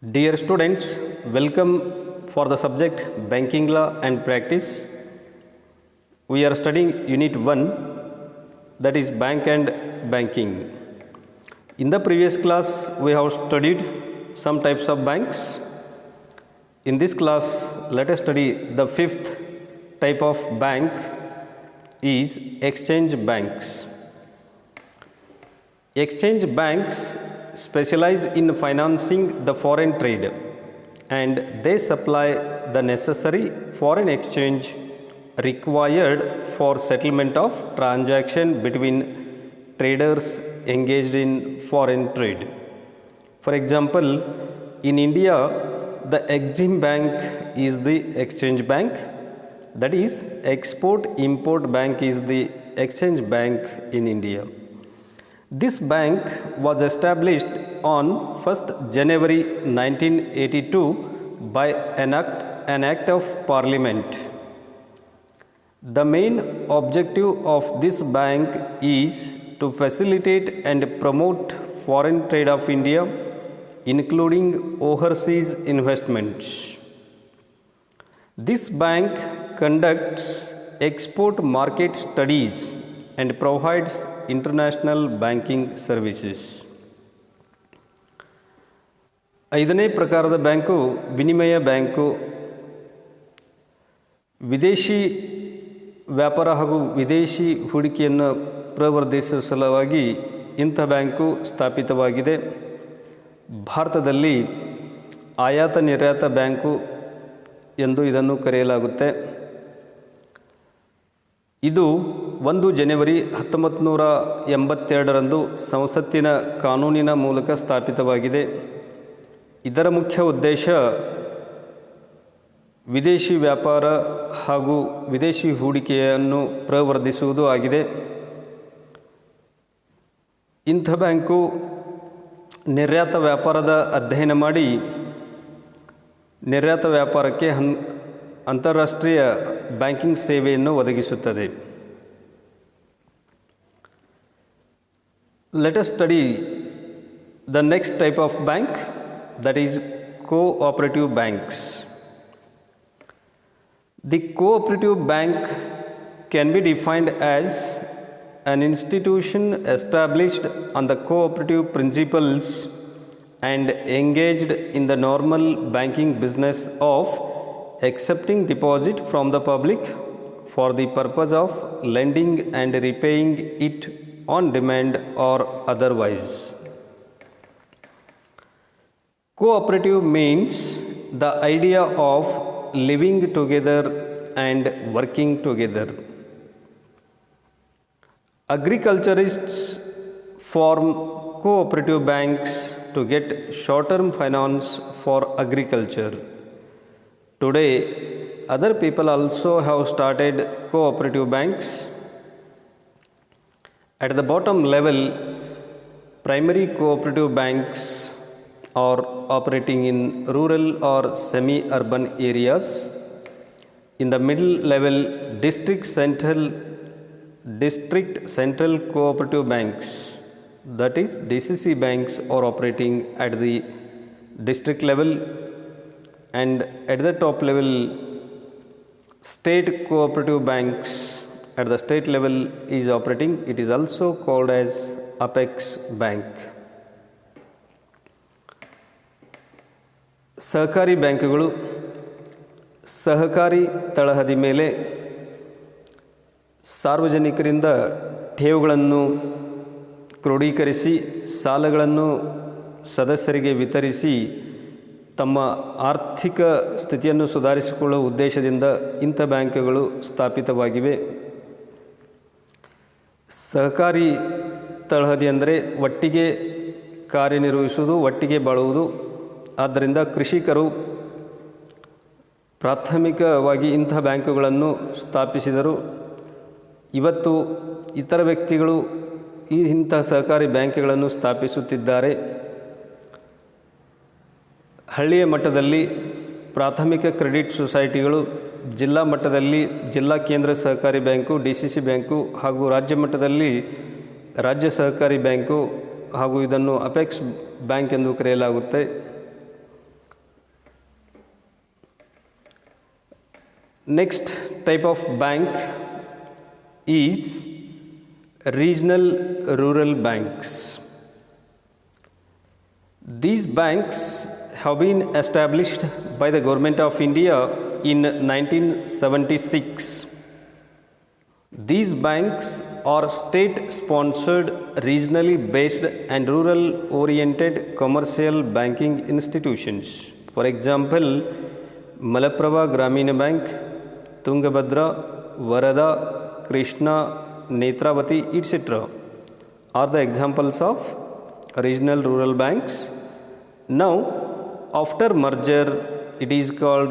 Dear students, welcome for the subject Banking Law and Practice. We are studying Unit 1, that is Bank and Banking. In the previous class, we have studied some types of banks. In this class, let us study the fifth type of bank is exchange banks. Exchange banks specialize in financing the foreign trade and they supply the necessary foreign exchange required for settlement of transaction between traders engaged in foreign trade. For example, in India, the Exim Bank is the exchange bank, that is Export Import Bank is the exchange bank in India. This bank was established on 1st January 1982 by an act of Parliament. The main objective of this bank is to facilitate and promote foreign trade of India, including overseas investments. This bank conducts export market studies and provides international banking services. ಐದನೇ ಪ್ರಕಾರದ bank ವಿನಿಮಯ bank. ವಿದೇಶಿ ವ್ಯಾಪಾರ ಹಾಗೂ ವಿದೇಶಿ ಹೂಡಿಕೆಯನ್ನು ಪ್ರವರ್ಧಿಸುವ ಸಲುವಾಗಿ ಇಂಥ ಬ್ಯಾಂಕು ಸ್ಥಾಪಿತವಾಗಿದೆ. ಭಾರತದಲ್ಲಿ ಆಯಾತ ನಿರ್ಯಾತ ಬ್ಯಾಂಕು ಎಂದು ಇದನ್ನು ಕರೆಯಲಾಗುತ್ತೆ. ಇದು 1 ಜನವರಿ 1982ರಂದು ಸಂಸತ್ತಿನ ಕಾನೂನಿನ ಮೂಲಕ ಸ್ಥಾಪಿತವಾಗಿದೆ. ಇದರ ಮುಖ್ಯ ಉದ್ದೇಶ ವಿದೇಶಿ ವ್ಯಾಪಾರ ಹಾಗೂ ವಿದೇಶಿ ಹೂಡಿಕೆಯನ್ನು ಪ್ರವರ್ಧಿಸುವುದು ಆಗಿದೆ. ಇಂಥ ಬ್ಯಾಂಕು ನಿರ್ಯಾತ ವ್ಯಾಪಾರದ ಅಧ್ಯಯನ ಮಾಡಿ ನಿರ್ಯಾತ ವ್ಯಾಪಾರಕ್ಕೆ ಅಂತಾರಾಷ್ಟ್ರೀಯ ಬ್ಯಾಂಕಿಂಗ್ ಸೇವೆಯನ್ನು ಒದಗಿಸುತ್ತದೆ. Let us study the next type of bank, that is cooperative banks. The cooperative bank can be defined as an institution established on the cooperative principles and engaged in the normal banking business of accepting deposit from the public for the purpose of lending and repaying it on demand or otherwise. Cooperative means the idea of living together and working together. Agriculturists form cooperative banks to get short-term finance for agriculture. Today, other people also have started cooperative banks. At the bottom level, primary cooperative banks are operating in rural or semi-urban areas. In the middle level, district central cooperative banks, that is DCC banks, are operating at the district level. And at the top level, state cooperative banks at the state level is operating. It is also called as Apex Bank. ಸಹಕಾರಿ ಬ್ಯಾಂಕುಗಳು ಸಹಕಾರಿ ತಳಹದಿ ಮೇಲೆ ಸಾರ್ವಜನಿಕರಿಂದ ಠೇವುಗಳನ್ನು ಕ್ರೋಢೀಕರಿಸಿ ಸಾಲಗಳನ್ನು ಸದಸ್ಯರಿಗೆ ವಿತರಿಸಿ ತಮ್ಮ ಆರ್ಥಿಕ ಸ್ಥಿತಿಯನ್ನು ಸುಧಾರಿಸಿಕೊಳ್ಳುವ ಉದ್ದೇಶದಿಂದ ಇಂಥ ಬ್ಯಾಂಕುಗಳು ಸ್ಥಾಪಿತವಾಗಿವೆ. ಸಹಕಾರಿ ತಳಹದಿ ಅಂದರೆ ಒಟ್ಟಿಗೆ ಕಾರ್ಯನಿರ್ವಹಿಸುವುದು, ಒಟ್ಟಿಗೆ ಬಾಳುವುದು. ಆದ್ದರಿಂದ ಕೃಷಿಕರು ಪ್ರಾಥಮಿಕವಾಗಿ ಇಂಥ ಬ್ಯಾಂಕುಗಳನ್ನು ಸ್ಥಾಪಿಸಿದರು. ಇವತ್ತು ಇತರ ವ್ಯಕ್ತಿಗಳು ಇಂಥ ಸಹಕಾರಿ ಬ್ಯಾಂಕುಗಳನ್ನು ಸ್ಥಾಪಿಸುತ್ತಿದ್ದಾರೆ. ಹಳ್ಳಿಯ ಮಟ್ಟದಲ್ಲಿ ಪ್ರಾಥಮಿಕ ಕ್ರೆಡಿಟ್ ಸೊಸೈಟಿಗಳು, ಜಿಲ್ಲಾ ಮಟ್ಟದಲ್ಲಿ ಜಿಲ್ಲಾ ಕೇಂದ್ರ ಸಹಕಾರಿ ಬ್ಯಾಂಕು DCC ಬ್ಯಾಂಕು ಹಾಗೂ ರಾಜ್ಯ ಮಟ್ಟದಲ್ಲಿ ರಾಜ್ಯ ಸಹಕಾರಿ ಬ್ಯಾಂಕು ಹಾಗೂ ಇದನ್ನು ಅಪೆಕ್ಸ್ ಬ್ಯಾಂಕ್ ಎಂದು ಕರೆಯಲಾಗುತ್ತೆ. Next type of bank is regional rural banks. These banks have been established by the Government of India in 1976. These banks are state sponsored, regionally based and rural oriented commercial banking institutions. For example, Malaprabha Grameen Bank, Tungabhadra, Varada, Krishna, Netravati, etc. are the examples of regional rural banks. Now, after merger, it is called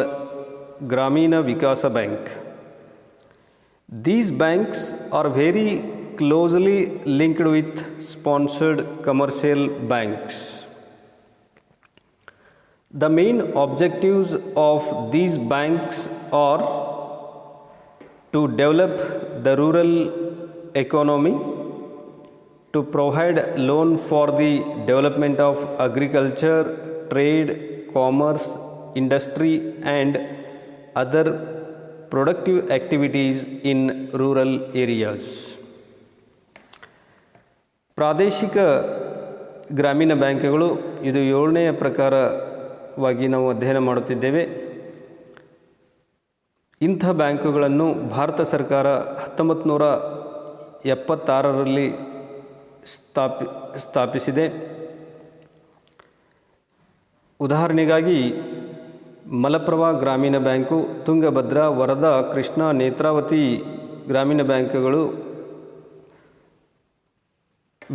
Gramina Vikasa Bank. These banks are very closely linked with sponsored commercial banks. The main objectives of these banks are to develop the rural economy, to provide loan for the development of agriculture, trade, commerce, industry and other productive activities in rural areas. ಪ್ರಾದೇಶಿಕ ಗ್ರಾಮೀಣ ಬ್ಯಾಂಕ್ಗಳು ಇದು 7ನೇ ಪ್ರಕಾರವಾಗಿ ನಾವು ಅಧ್ಯಯನ ಮಾಡುತ್ತಿದ್ದೇವೆ. ಇಂಥ ಬ್ಯಾಂಕುಗಳನ್ನು ಭಾರತ ಸರ್ಕಾರ 1976ರಲ್ಲಿ ಸ್ಥಾಪಿಸಿದೆ. ಉದಾಹರಣೆಗಾಗಿ ಮಲಪ್ರಭಾ ಗ್ರಾಮೀಣ ಬ್ಯಾಂಕು, ತುಂಗಭದ್ರಾ, ವರದಾ, ಕೃಷ್ಣಾ, ನೇತ್ರಾವತಿ ಗ್ರಾಮೀಣ ಬ್ಯಾಂಕುಗಳು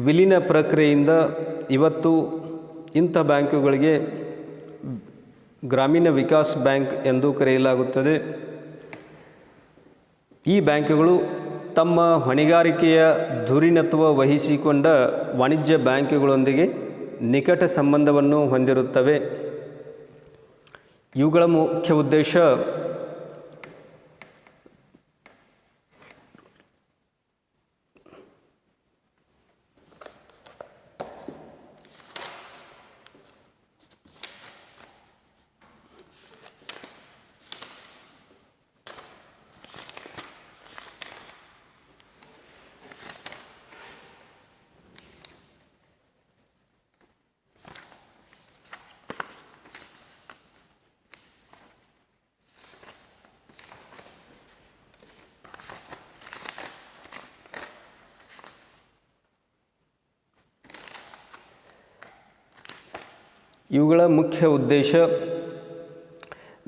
ವಿಲೀನ ಪ್ರಕ್ರಿಯೆಯಿಂದ ಇವತ್ತು ಇಂಥ ಬ್ಯಾಂಕುಗಳಿಗೆ ಗ್ರಾಮೀಣ ವಿಕಾಸ್ ಬ್ಯಾಂಕ್ ಎಂದು ಕರೆಯಲಾಗುತ್ತದೆ. ಈ ಬ್ಯಾಂಕುಗಳು ತಮ್ಮ ಹೊಣೆಗಾರಿಕೆಯ ಧುರೀಣತ್ವ ವಹಿಸಿಕೊಂಡ ವಾಣಿಜ್ಯ ಬ್ಯಾಂಕುಗಳೊಂದಿಗೆ ನಿಕಟ ಸಂಬಂಧವನ್ನು ಹೊಂದಿರುತ್ತವೆ. ಇವುಗಳ ಮುಖ್ಯ ಉದ್ದೇಶ ಇವುಗಳ ಮುಖ್ಯ ಉದ್ದೇಶ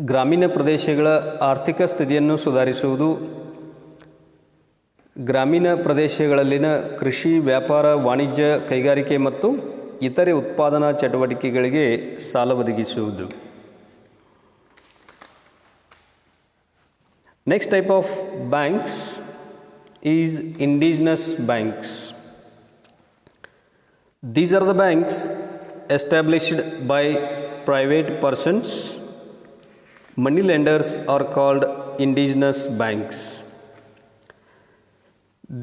ಗ್ರಾಮೀಣ ಪ್ರದೇಶಗಳ ಆರ್ಥಿಕ ಸ್ಥಿತಿಯನ್ನು ಸುಧಾರಿಸುವುದು, ಗ್ರಾಮೀಣ ಪ್ರದೇಶಗಳಲ್ಲಿನ ಕೃಷಿ, ವ್ಯಾಪಾರ, ವಾಣಿಜ್ಯ, ಕೈಗಾರಿಕೆ ಮತ್ತು ಇತರೆ ಉತ್ಪಾದನಾ ಚಟುವಟಿಕೆಗಳಿಗೆ ಸಾಲ ಒದಗಿಸುವುದು. Next type of banks is indigenous banks. These are the banks established by private persons. Money lenders are called indigenous banks.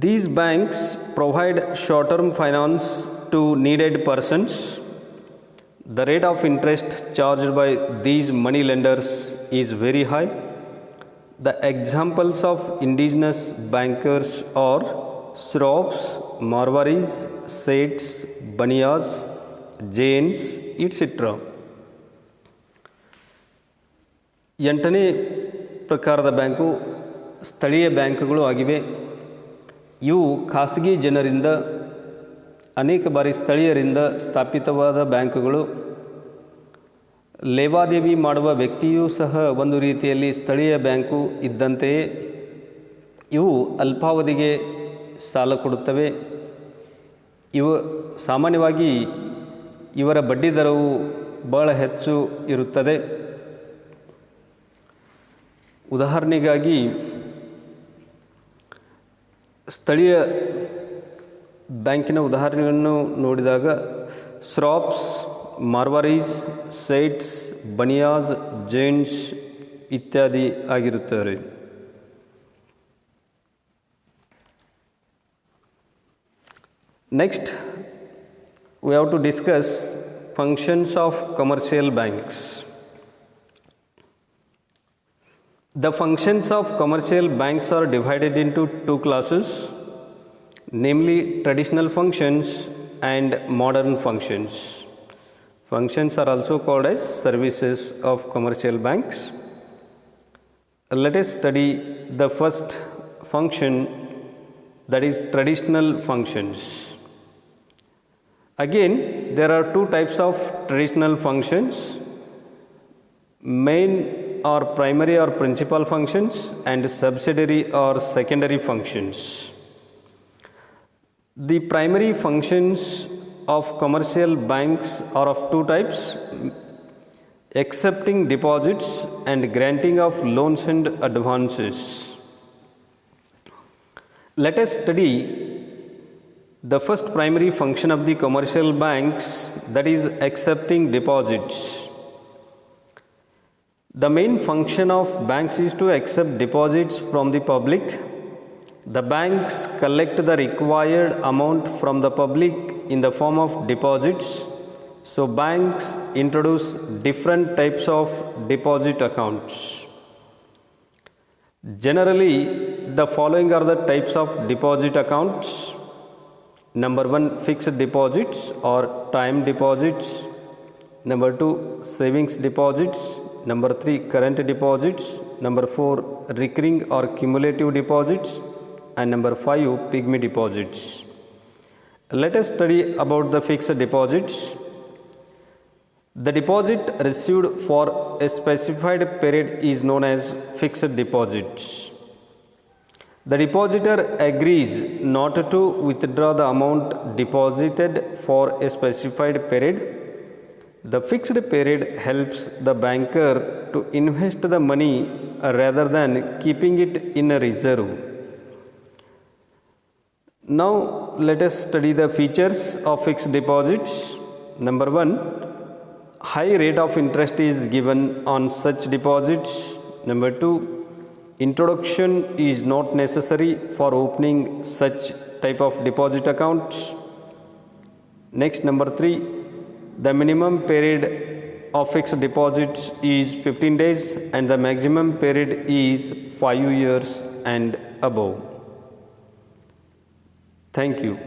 These banks provide short-term finance to needed persons. The rate of interest charged by these money lenders is very high. The examples of indigenous bankers are Shroffs, Marwaris, Seths, Baniyas, Jains, etc. 8ನೇ ಪ್ರಕಾರದ bank ಸ್ಥಳೀಯ ಬ್ಯಾಂಕುಗಳು ಆಗಿವೆ. ಇವು ಖಾಸಗಿ ಜನರಿಂದ, ಅನೇಕ ಬಾರಿ ಸ್ಥಳೀಯರಿಂದ ಸ್ಥಾಪಿತವಾದ ಬ್ಯಾಂಕುಗಳು. ಲೇವಾದೇವಿ ಮಾಡುವ ವ್ಯಕ್ತಿಯೂ ಸಹ ಒಂದು ರೀತಿಯಲ್ಲಿ ಸ್ಥಳೀಯ ಬ್ಯಾಂಕು ಇದ್ದಂತೆಯೇ ಇವು ಅಲ್ಪಾವಧಿಗೆ ಸಾಲ ಕೊಡುತ್ತವೆ. ಇವು ಸಾಮಾನ್ಯವಾಗಿ ಇವರ ಬಡ್ಡಿ ದರವು ಬಹಳ ಹೆಚ್ಚು ಇರುತ್ತದೆ. ಉದಾಹರಣೆಗಾಗಿ ಸ್ಥಳೀಯ ಬ್ಯಾಂಕಿನ ಉದಾಹರಣೆಗಳನ್ನು ನೋಡಿದಾಗ ಶ್ರಾಫ್ಸ್, ಮಾರ್ವಾರೀಸ್, ಸೇಟ್ಸ್, ಬನಿಯಾಸ್, ಜೈನ್ಸ್ ಇತ್ಯಾದಿ ಆಗಿರುತ್ತಾರೆ. Next, we have to discuss functions of commercial banks. The functions of commercial banks are divided into two classes, namely traditional functions and modern functions. Functions are also called as services of commercial banks. Let us study the first function, that is traditional functions. Again, there are two types of traditional functions: main or primary or principal functions and subsidiary or secondary functions. The primary functions of commercial banks are of two types: accepting deposits and granting of loans and advances. Let us study the first primary function of the commercial banks, that is accepting deposits. The main function of banks is to accept deposits from the public. The banks collect the required amount from the public in the form of deposits. So banks introduce different types of deposit accounts. Generally, the following are the types of deposit accounts. Number 1, fixed deposits or time deposits. Number 2, savings deposits. Number 3, current deposits. Number 4, recurring or cumulative deposits. And number 5, pigmy deposits. Let us study about the fixed deposits. The deposit received for a specified period is known as fixed deposits. The depositor agrees not to withdraw the amount deposited for a specified period. The fixed period helps the banker to invest the money rather than keeping it in a reserve. Now let us study the features of fixed deposits. Number 1, high rate of interest is given on such deposits. Number 2, introduction is not necessary for opening such type of deposit accounts. Next, number 3, the minimum period of fixed deposits is 15 days and the maximum period is 5 years and above. Thank you.